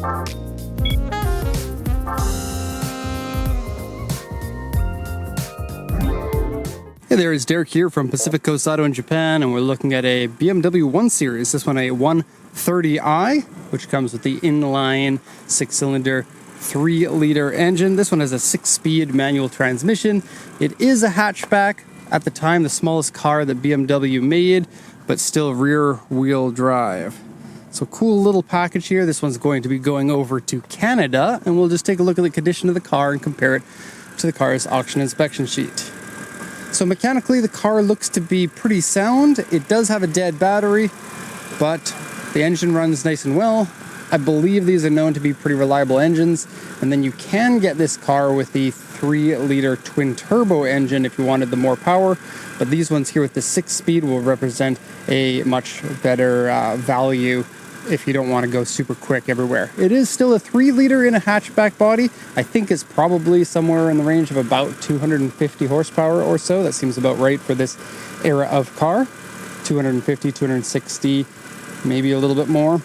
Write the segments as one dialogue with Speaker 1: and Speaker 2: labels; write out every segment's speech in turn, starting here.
Speaker 1: Hey there, it's Derek here from Pacific Coast Auto in Japan, and we're looking at a BMW 1 Series. This one a 130i, which comes with the inline 6-cylinder 3-liter engine. This one has a 6-speed manual transmission. It is a hatchback, at the time the smallest car that BMW made, but still rear-wheel drive. So cool little package here. This one's going to be going over to Canada, and we'll just take a look at the condition of the car and compare it to the car's auction inspection sheet. So mechanically, the car looks to be pretty sound. It does have a dead battery, but the engine runs nice and well. I believe these are known to be pretty reliable engines. And then you can get this car with the 3-liter twin-turbo engine if you wanted the more power. But these ones here with the 6-speed will represent a much better value if you don't want to go super quick everywhere. It is still a 3-liter in a hatchback body. I think it's probably somewhere in the range of about 250 horsepower or so. That seems about right for this era of car. 250, 260, maybe a little bit more.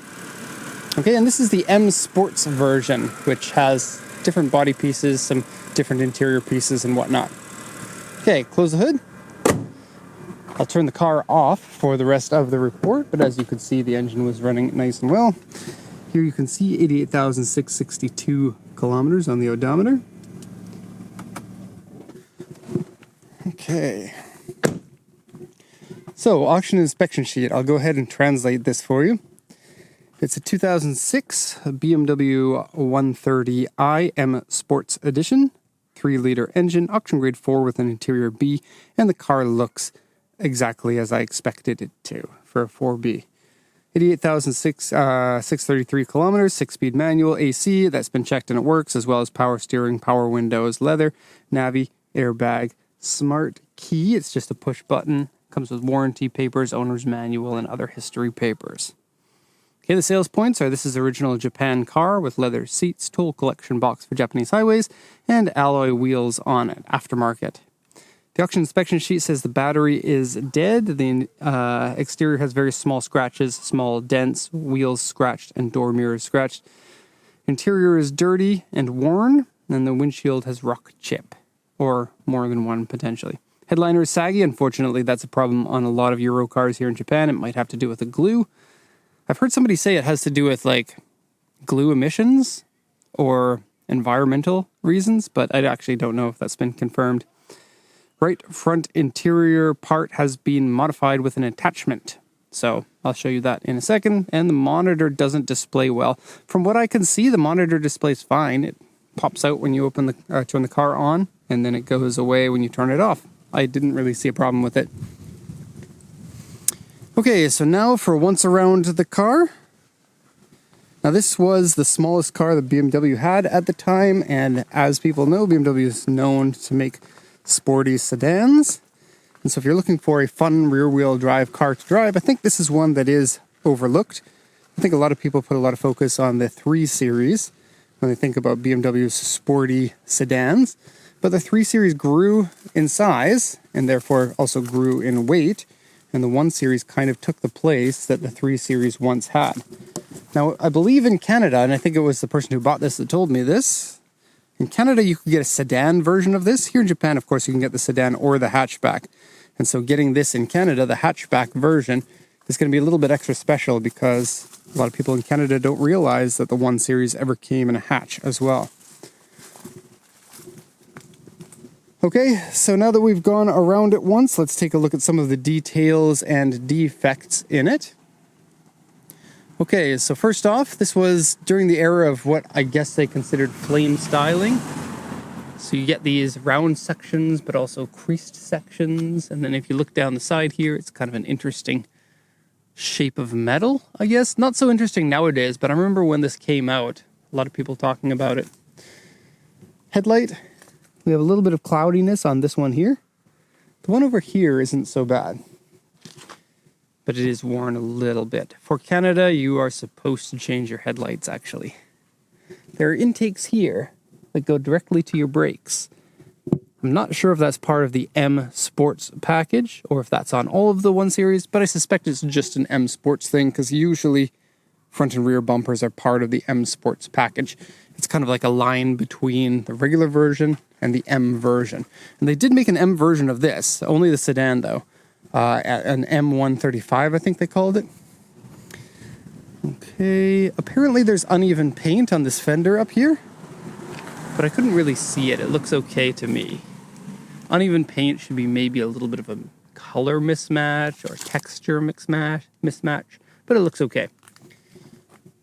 Speaker 1: Okay, and this is the M Sports version, which has different body pieces, some different interior pieces and whatnot. Okay, close the hood. I'll turn the car off for the rest of the report, but as you can see, the engine was running nice and well. Here you can see 88,662 kilometers on the odometer. Okay. So, auction inspection sheet. I'll go ahead and translate this for you. It's a 2006 BMW 130i M Sports Edition, 3-liter engine, auction grade 4 with an interior B, and the car looks exactly as I expected it to for a 4B. 88,633 kilometers, 6-speed manual, AC, that's been checked and it works, as well as power steering, power windows, leather, Navi, airbag, smart key, it's just a push button, comes with warranty papers, owner's manual, and other history papers. Okay, the sales points are this is the original Japan car with leather seats, tool collection box for Japanese highways, and alloy wheels on it, aftermarket. The auction inspection sheet says the battery is dead. The exterior has very small scratches, small dents, wheels scratched, and door mirrors scratched. Interior is dirty and worn, and the windshield has rock chip, or more than one potentially. Headliner is saggy. Unfortunately, that's a problem on a lot of Euro cars here in Japan. It might have to do with the glue. I've heard somebody say it has to do with like glue emissions or environmental reasons, but I actually don't know if that's been confirmed. Right front interior part has been modified with an attachment. So I'll show you that in a second. And the monitor doesn't display well. From what I can see, the monitor displays fine. It pops out when you turn the car on, and then it goes away when you turn it off. I didn't really see a problem with it. Okay, so now for once around the car. Now this was the smallest car that BMW had at the time, and as people know, BMW is known to make sporty sedans. And so if you're looking for a fun rear-wheel drive car to drive, I think this is one that is overlooked. I think a lot of people put a lot of focus on the 3 Series when they think about BMW's sporty sedans. But the 3 Series grew in size and therefore also grew in weight. And the 1 Series kind of took the place that the 3 Series once had. Now, I believe in Canada, and I think it was the person who bought this that told me this, in Canada, you can get a sedan version of this. Here in Japan, of course, you can get the sedan or the hatchback. And so getting this in Canada, the hatchback version, is going to be a little bit extra special because a lot of people in Canada don't realize that the 1 Series ever came in a hatch as well. Okay, so now that we've gone around it once, let's take a look at some of the details and defects in it. Okay, so first off, this was during the era of what I guess they considered flame styling. So you get these round sections, but also creased sections. And then if you look down the side here, it's kind of an interesting shape of metal, I guess. Not so interesting nowadays, but I remember when this came out, a lot of people talking about it. Headlight, we have a little bit of cloudiness on this one here. The one over here isn't so bad, but it is worn a little bit. For Canada, you are supposed to change your headlights, actually. There are intakes here that go directly to your brakes. I'm not sure if that's part of the M Sports package, or if that's on all of the 1 Series, but I suspect it's just an M Sports thing, because usually front and rear bumpers are part of the M Sports package. It's kind of like a line between the regular version and the M version. And they did make an M version of this, only the sedan though. An M135, I think they called it. Okay, apparently there's uneven paint on this fender up here, but I couldn't really see it. It looks okay to me. Uneven paint should be maybe a little bit of a color mismatch or texture mismatch, but it looks okay.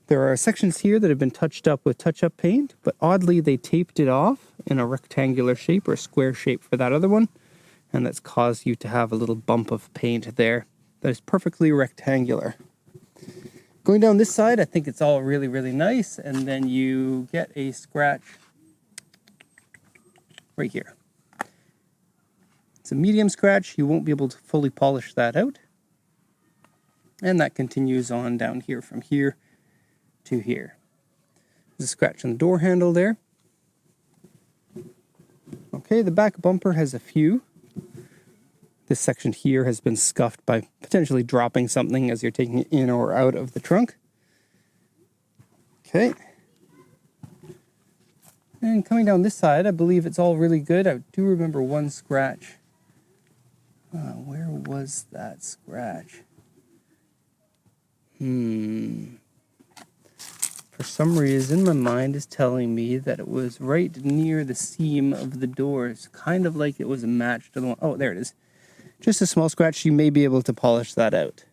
Speaker 1: There are sections here that have been touched up with touch-up paint, but oddly they taped it off in a rectangular shape or square shape for that other one, and that's caused you to have a little bump of paint there that is perfectly rectangular. Going down this side, I think it's all really, really nice, and then you get a scratch right here. It's a medium scratch. You won't be able to fully polish that out. And that continues on down here from here to here. There's a scratch on the door handle there. Okay, the back bumper has a few. This section here has been scuffed by potentially dropping something as you're taking it in or out of the trunk. Okay. And coming down this side, I believe it's all really good. I do remember one scratch. Where was that scratch? For some reason, my mind is telling me that it was right near the seam of the doors, kind of like it was matched to the one. Oh, there it is. Just a small scratch. You may be able to polish that out.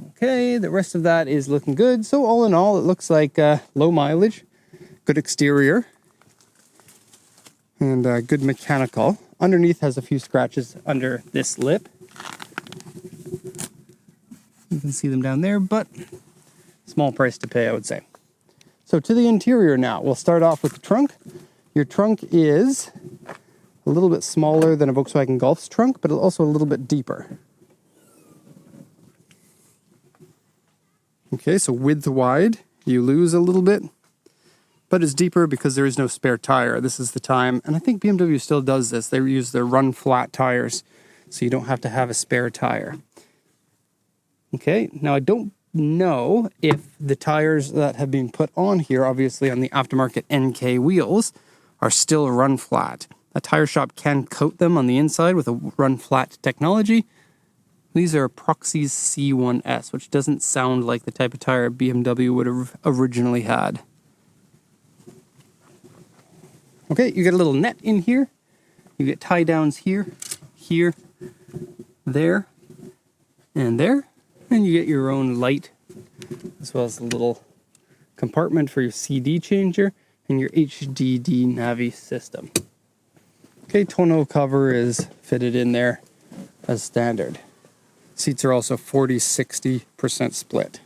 Speaker 1: Okay, the rest of that is looking good. So all in all, it looks like low mileage, good exterior, and good mechanical. Underneath has a few scratches under this lip. You can see them down there, but small price to pay, I would say. So to the interior now. We'll start off with the trunk. Your trunk is a little bit smaller than a Volkswagen Golf's trunk, but also a little bit deeper. Okay, so width-wide, you lose a little bit, but it's deeper because there is no spare tire. This is the time, and I think BMW still does this. They use their run-flat tires, so you don't have to have a spare tire. Okay, now I don't know if the tires that have been put on here, obviously on the aftermarket NK wheels, are still run-flat. A tire shop can coat them on the inside with a run-flat technology. These are Proxy's C1S, which doesn't sound like the type of tire BMW would have originally had. Okay, you get a little net in here. You get tie downs here, here, there, and there. And you get your own light, as well as a little compartment for your CD changer and your HDD Navi system. Okay, tonneau cover is fitted in there as standard. Seats are also 40-60% split.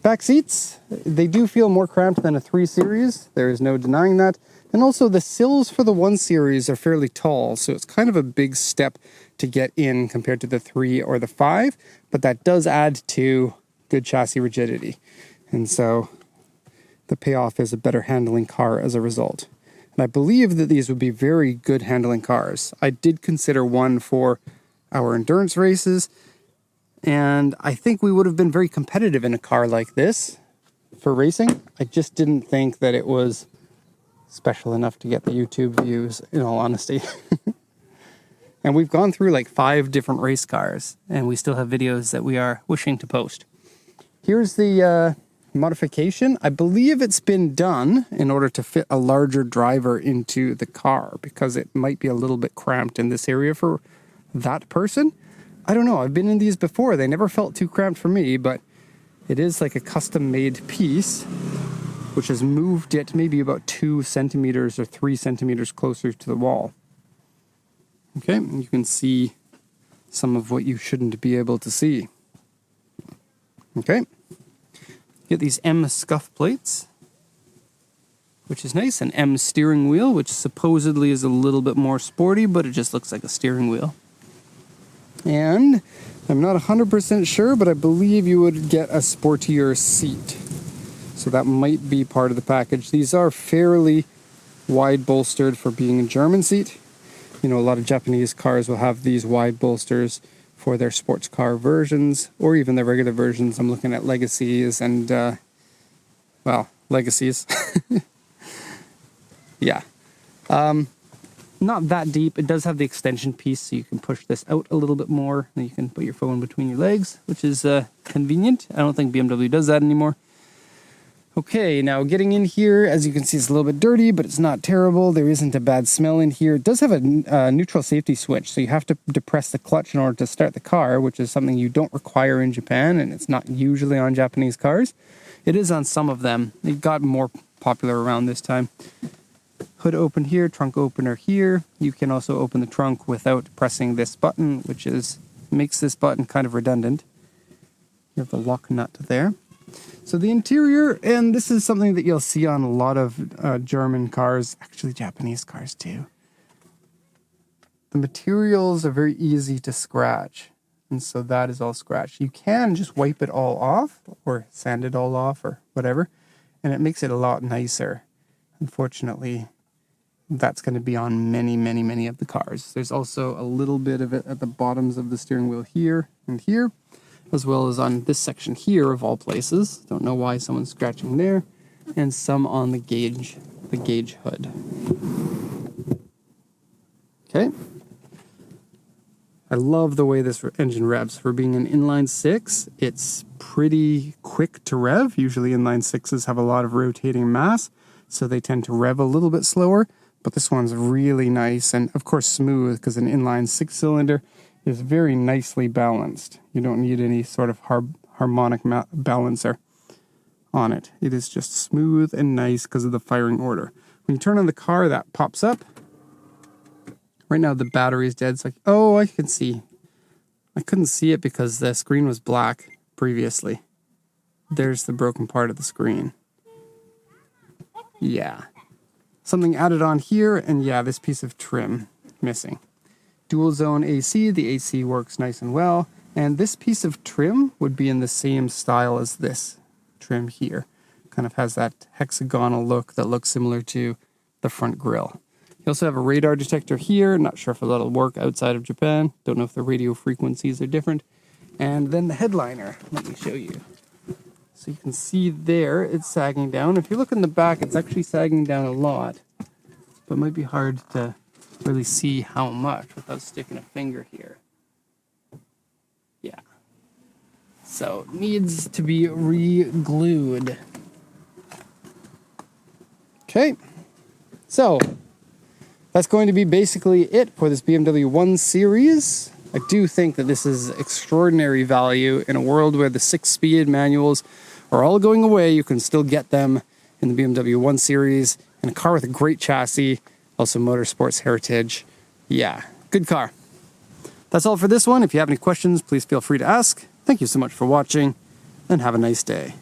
Speaker 1: Back seats, they do feel more cramped than a 3 Series. There is no denying that. And also the sills for the 1 Series are fairly tall, so it's kind of a big step to get in compared to the 3 or the 5, but that does add to good chassis rigidity. And so the payoff is a better handling car as a result. And I believe that these would be very good handling cars. I did consider one for our endurance races, and I think we would have been very competitive in a car like this for racing. I just didn't think that it was special enough to get the YouTube views, in all honesty. And we've gone through like 5 different race cars, and we still have videos that we are wishing to post. Here's the modification. I believe it's been done in order to fit a larger driver into the car, because it might be a little bit cramped in this area for that person. I don't know. I've been in these before. They never felt too cramped for me, but it is like a custom-made piece, which has moved it maybe about 2 centimeters or 3 centimeters closer to the wall. Okay, you can see some of what you shouldn't be able to see. Okay, get these M scuff plates, which is nice. An M steering wheel, which supposedly is a little bit more sporty, but it just looks like a steering wheel. And I'm not 100% sure, but I believe you would get a sportier seat. So that might be part of the package. These are fairly wide bolstered for being a German seat. You know, a lot of Japanese cars will have these wide bolsters for their sports car versions, or even their regular versions. I'm looking at Legacies and, well, Legacies. Yeah. Not that deep. It does have the extension piece, so you can push this out a little bit more. And you can put your phone between your legs, which is convenient. I don't think BMW does that anymore. Okay, now getting in here, as you can see, it's a little bit dirty, but it's not terrible. There isn't a bad smell in here. It does have a neutral safety switch, so you have to depress the clutch in order to start the car, which is something you don't require in Japan, and it's not usually on Japanese cars. It is on some of them. It got more popular around this time. Hood open here, trunk opener here. You can also open the trunk without pressing this button, which makes this button kind of redundant. You have the lock nut there. So the interior, and this is something that you'll see on a lot of German cars, actually Japanese cars too. The materials are very easy to scratch, and so that is all scratched. You can just wipe it all off or sand it all off or whatever, and it makes it a lot nicer. Unfortunately, that's going to be on many of the cars. There's also a little bit of it at the bottoms of the steering wheel here and here, as well as on this section here of all places. Don't know why someone's scratching there. And some on the gauge hood. Okay. I love the way this engine revs. For being an inline six, it's pretty quick to rev. Usually inline sixes have a lot of rotating mass, so they tend to rev a little bit slower. But this one's really nice and, of course, smooth, because an inline six-cylinder is very nicely balanced. You don't need any sort of harmonic balancer on it. It is just smooth and nice because of the firing order. When you turn on the car, that pops up. Right now the battery is dead. It's like, oh, I can see. I couldn't see it because the screen was black previously. There's the broken part of the screen. Yeah. Something added on here, and yeah, this piece of trim missing. Dual zone AC, the AC works nice and well, and this piece of trim would be in the same style as this trim here. Kind of has that hexagonal look that looks similar to the front grille. You also have a radar detector here, not sure if that'll work outside of Japan, don't know if the radio frequencies are different. And then the headliner, let me show you. So you can see there, it's sagging down. If you look in the back, it's actually sagging down a lot, but it might be hard to really see how much without sticking a finger here. Yeah. So needs to be re-glued. Okay. So that's going to be basically it for this BMW 1 Series. I do think that this is extraordinary value in a world where the 6-speed manuals are all going away. You can still get them in the BMW 1 Series in a car with a great chassis, also motorsports heritage. Yeah, good car. That's all for this one. If you have any questions, please feel free to ask. Thank you so much for watching, and have a nice day.